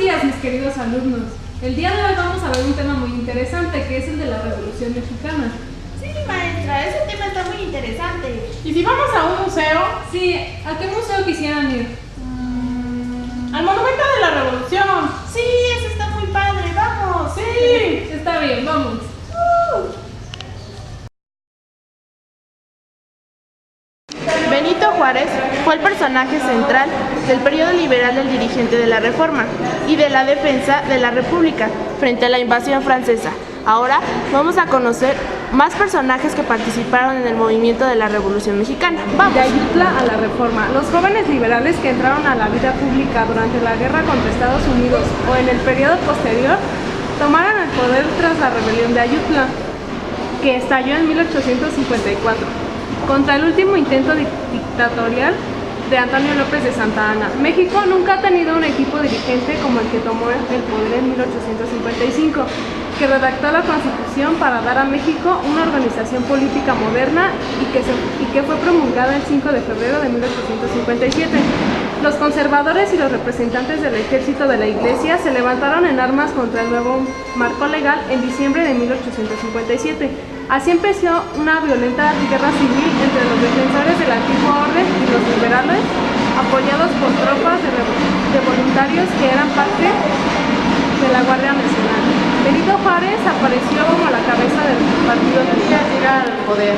días, mis queridos alumnos. El día de hoy vamos a ver un tema muy interesante, que es el de la Revolución Mexicana. Sí, maestra, ese tema está muy interesante. ¿Y si vamos a un museo? Sí, ¿a qué museo quisieran ir? Al Monumento de la Revolución. Sí, eso está muy padre, vamos. Sí. Está bien, vamos. Benito Juárez fue el personaje central del periodo liberal del dirigente de la Reforma y de la defensa de la República frente a la invasión francesa. Ahora vamos a conocer más personajes que participaron en el movimiento de la Revolución Mexicana. ¡Vamos! De Ayutla a la Reforma. Los jóvenes liberales que entraron a la vida pública durante la guerra contra Estados Unidos o en el periodo posterior tomaron el poder tras la rebelión de Ayutla, que estalló en 1854. Contra el último intento dictatorial de Antonio López de Santa Anna. México nunca ha tenido un equipo dirigente como el que tomó el poder en 1855, que redactó la Constitución para dar a México una organización política moderna y que fue promulgada el 5 de febrero de 1857. Los conservadores y los representantes del ejército de la Iglesia se levantaron en armas contra el nuevo marco legal en diciembre de 1857. Así empezó una violenta guerra civil entre los defensores del antiguo orden y los liberales, apoyados por tropas de voluntarios que eran parte de la Guardia Nacional. Benito Juárez apareció como la cabeza del partido de Llegar al poder.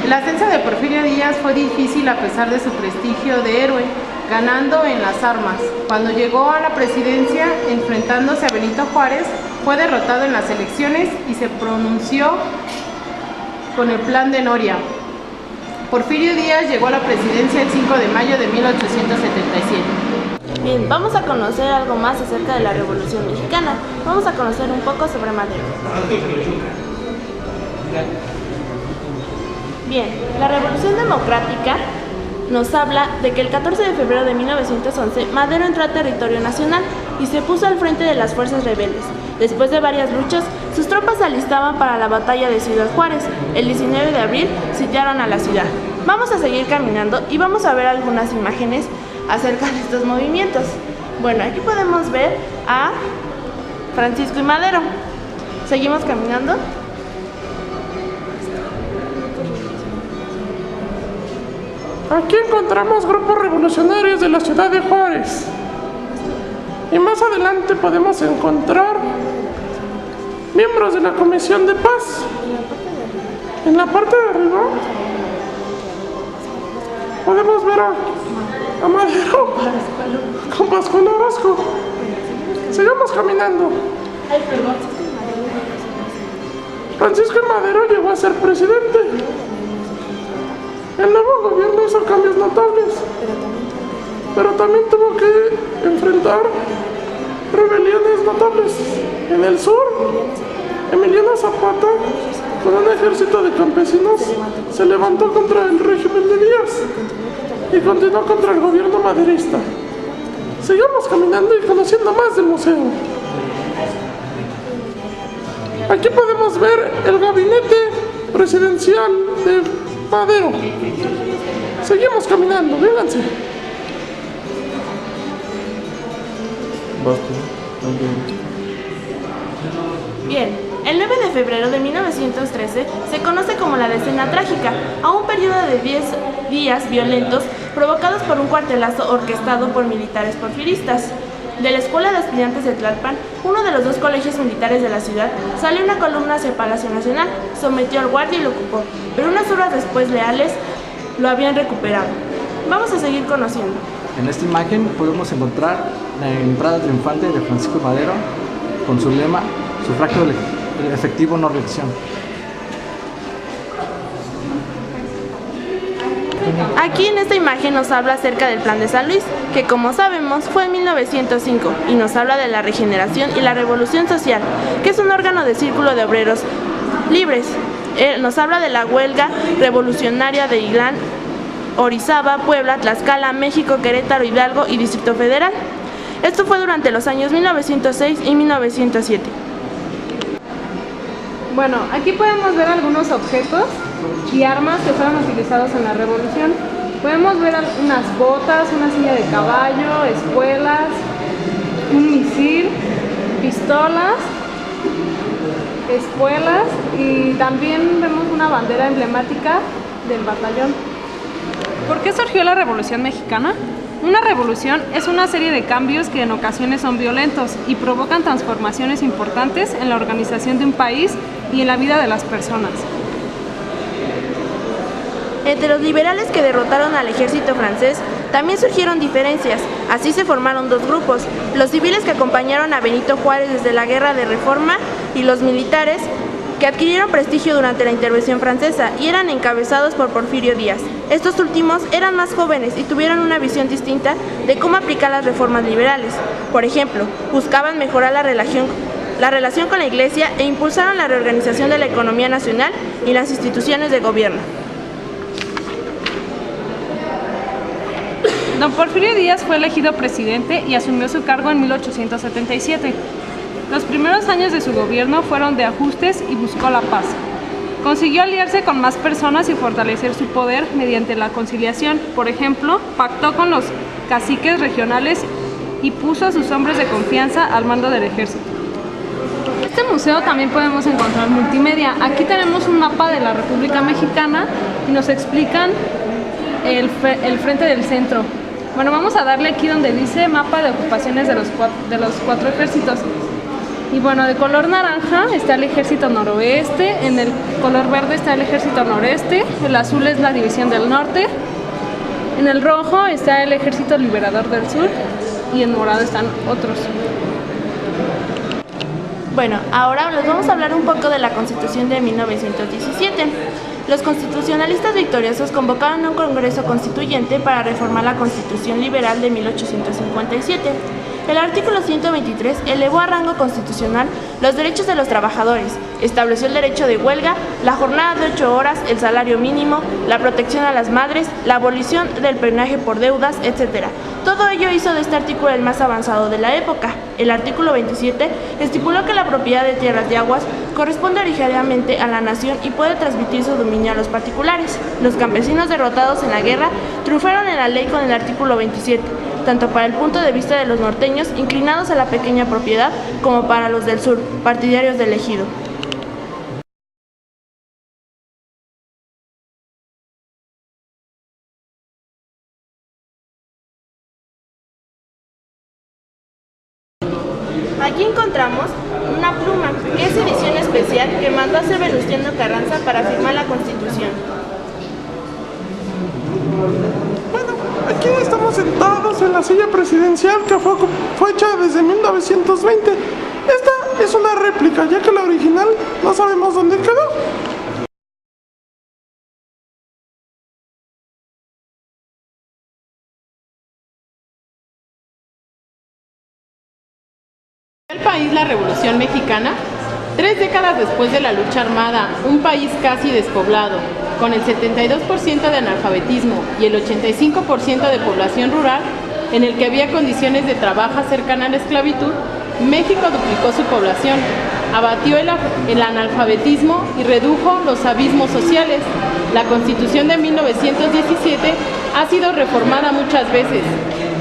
El ascenso de Porfirio Díaz fue difícil a pesar de su prestigio de héroe, ganando en las armas. Cuando llegó a la presidencia, enfrentándose a Benito Juárez, fue derrotado en las elecciones y se pronunció con el Plan de Noria. Porfirio Díaz llegó a la presidencia el 5 de mayo de 1877. Bien, vamos a conocer algo más acerca de la Revolución Mexicana. Vamos a conocer un poco sobre Madero. Bien, la Revolución Democrática nos habla de que el 14 de febrero de 1911 Madero entró a territorio nacional y se puso al frente de las fuerzas rebeldes. Después de varias luchas, sus tropas se alistaban para la batalla de Ciudad Juárez. El 19 de abril sitiaron a la ciudad. Vamos a seguir caminando y vamos a ver algunas imágenes acerca de estos movimientos. Bueno, aquí podemos ver a Francisco y Madero. Seguimos caminando. Aquí encontramos grupos revolucionarios de la ciudad de Juárez. Y más adelante podemos encontrar miembros de la Comisión de Paz. En la parte de arriba podemos ver a Madero con Pascual Orozco. Sigamos caminando. Francisco y Madero llegó a ser presidente. El nuevo gobierno hizo cambios notables, pero también tuvo que enfrentar rebeliones notables. En el sur, Emiliano Zapata, con un ejército de campesinos, se levantó contra el régimen de Díaz y continuó contra el gobierno maderista. Sigamos caminando y conociendo más del museo. Aquí podemos ver el gabinete presidencial de Madero. Seguimos caminando, vénganse. Bien, el 9 de febrero de 1913 se conoce como la Decena Trágica, a un periodo de 10 días violentos provocados por un cuartelazo orquestado por militares porfiristas. De la Escuela de Aspirantes de Tlalpan, uno de los dos colegios militares de la ciudad, salió una columna hacia Palacio Nacional, sometió al guardia y lo ocupó, pero unas horas después leales lo habían recuperado. Vamos a seguir conociendo. En esta imagen podemos encontrar la entrada triunfante de Francisco Madero con su lema sufragio efectivo, no reelección. Aquí en esta imagen nos habla acerca del Plan de San Luis, que como sabemos fue en 1905 y nos habla de la regeneración y la revolución social, que es un órgano de círculo de obreros libres. Nos habla de la huelga revolucionaria de Iglán, Orizaba, Puebla, Tlaxcala, México, Querétaro, Hidalgo y Distrito Federal. Esto fue durante los años 1906 y 1907. Bueno, aquí podemos ver algunos objetos y armas que fueron utilizados en la revolución. Podemos ver unas botas, una silla de caballo, espuelas, un misil, pistolas, espuelas y también vemos una bandera emblemática del batallón. ¿Por qué surgió la Revolución Mexicana? Una revolución es una serie de cambios que en ocasiones son violentos y provocan transformaciones importantes en la organización de un país y en la vida de las personas. Entre los liberales que derrotaron al ejército francés también surgieron diferencias. Así se formaron dos grupos: los civiles que acompañaron a Benito Juárez desde la Guerra de Reforma y los militares que adquirieron prestigio durante la intervención francesa y eran encabezados por Porfirio Díaz. Estos últimos eran más jóvenes y tuvieron una visión distinta de cómo aplicar las reformas liberales. Por ejemplo, buscaban mejorar la relación con la Iglesia e impulsaron la reorganización de la economía nacional y las instituciones de gobierno. Don Porfirio Díaz fue elegido presidente y asumió su cargo en 1877. Los primeros años de su gobierno fueron de ajustes y buscó la paz. Consiguió aliarse con más personas y fortalecer su poder mediante la conciliación. Por ejemplo, pactó con los caciques regionales y puso a sus hombres de confianza al mando del ejército. En este museo también podemos encontrar multimedia. Aquí tenemos un mapa de la República Mexicana y nos explican el frente del centro. Bueno, vamos a darle aquí donde dice mapa de ocupaciones de los cuatro ejércitos. Y bueno, de color naranja está el ejército noroeste, en el color verde está el ejército noreste, el azul es la división del norte, en el rojo está el ejército liberador del sur y en morado están otros. Bueno, ahora les vamos a hablar un poco de la Constitución de 1917. Los constitucionalistas victoriosos convocaron un Congreso Constituyente para reformar la Constitución Liberal de 1857. El artículo 123 elevó a rango constitucional los derechos de los trabajadores, estableció el derecho de huelga, la jornada de 8 horas, el salario mínimo, la protección a las madres, la abolición del peaje por deudas, etc. Todo ello hizo de este artículo el más avanzado de la época. El artículo 27 estipuló que la propiedad de tierras y aguas corresponde originariamente a la nación y puede transmitir su dominio a los particulares. Los campesinos derrotados en la guerra triunfaron en la ley con el artículo 27, tanto para el punto de vista de los norteños, inclinados a la pequeña propiedad, como para los del sur, partidarios del ejido. Aquí encontramos una pluma, que es edición especial que mandó a hacer Venustiano Carranza para firmar la Constitución. Bueno, aquí estamos sentados en la silla presidencial que fue hecha desde 1920. Esta es una réplica, ya que la original no sabemos dónde quedó. El país la Revolución Mexicana, 3 décadas después de la lucha armada, un país casi despoblado, con el 72% de analfabetismo y el 85% de población rural, en el que había condiciones de trabajo cercanas a la esclavitud, México duplicó su población, abatió el analfabetismo y redujo los abismos sociales. La Constitución de 1917 ha sido reformada muchas veces,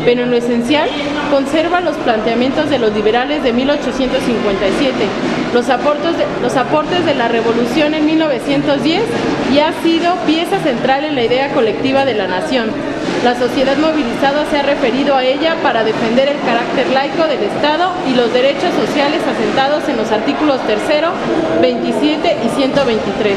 pero en lo esencial conserva los planteamientos de los liberales de 1857, los aportes de la Revolución en 1910 y ha sido pieza central en la idea colectiva de la nación. La sociedad movilizada se ha referido a ella para defender el carácter laico del Estado y los derechos sociales asentados en los artículos 3, 27 y 123.